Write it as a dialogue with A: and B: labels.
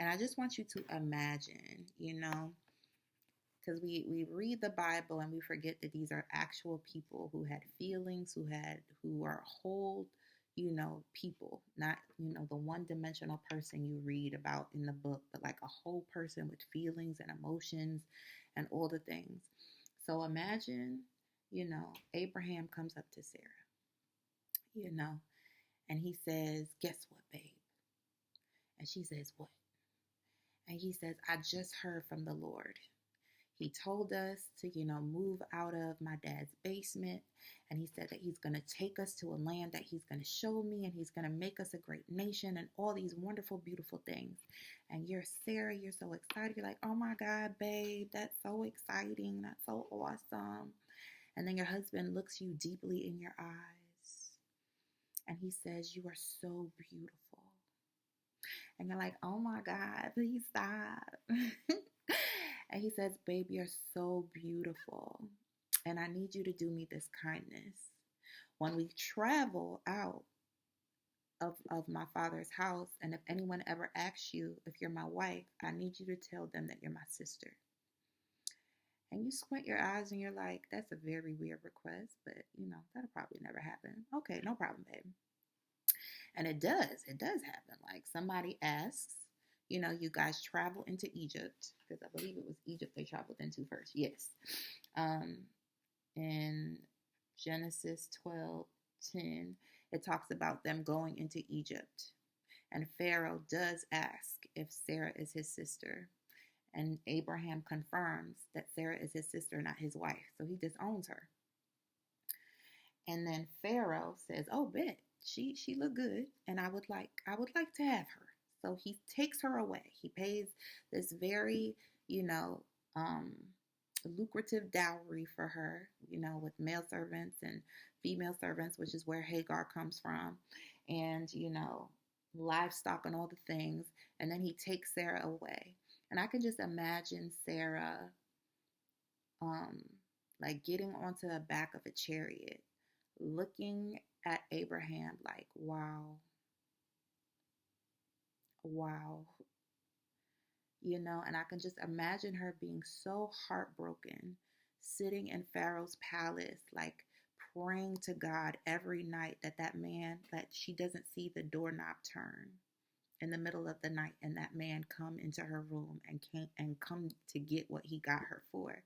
A: And I just want you to imagine, because we read the Bible and we forget that these are actual people who had feelings, who are whole, people, not, the one-dimensional person you read about in the book, but like a whole person with feelings and emotions and all the things. So imagine, Abraham comes up to Sarah, you know, and he says, "Guess what, babe?" And she says, "What?" And he says, "I just heard from the Lord. He told us to, move out of my dad's basement. And he said that he's going to take us to a land that he's going to show me, and he's going to make us a great nation and all these wonderful, beautiful things." And you're Sarah, you're so excited. You're like, "Oh my God, babe, that's so exciting. That's so awesome." And then your husband looks you deeply in your eyes and he says, "You are so beautiful." And you're like, "Oh my God, please stop." And he says, "Babe, you're so beautiful. And I need you to do me this kindness. When we travel out of my father's house, and if anyone ever asks you if you're my wife, I need you to tell them that you're my sister." And you squint your eyes and you're like, "That's a very weird request, but that'll probably never happen." "Okay, no problem, babe." And it does happen. Like somebody asks, you guys travel into Egypt, because I believe it was Egypt they traveled into first. Yes. In Genesis 12:10, it talks about them going into Egypt. And Pharaoh does ask if Sarah is his sister. And Abraham confirms that Sarah is his sister, not his wife. So he disowns her. And then Pharaoh says, "Oh, bet she looked good, and I would like to have her." So he takes her away. He pays this very, lucrative dowry for her, with male servants and female servants, which is where Hagar comes from, and livestock and all the things. And then he takes Sarah away. And I can just imagine Sarah, like getting onto the back of a chariot, looking at Abraham like, wow, wow, and I can just imagine her being so heartbroken, sitting in Pharaoh's palace, like praying to God every night that she doesn't see the doorknob turn in the middle of the night and that man come into her room and come to get what he got her for.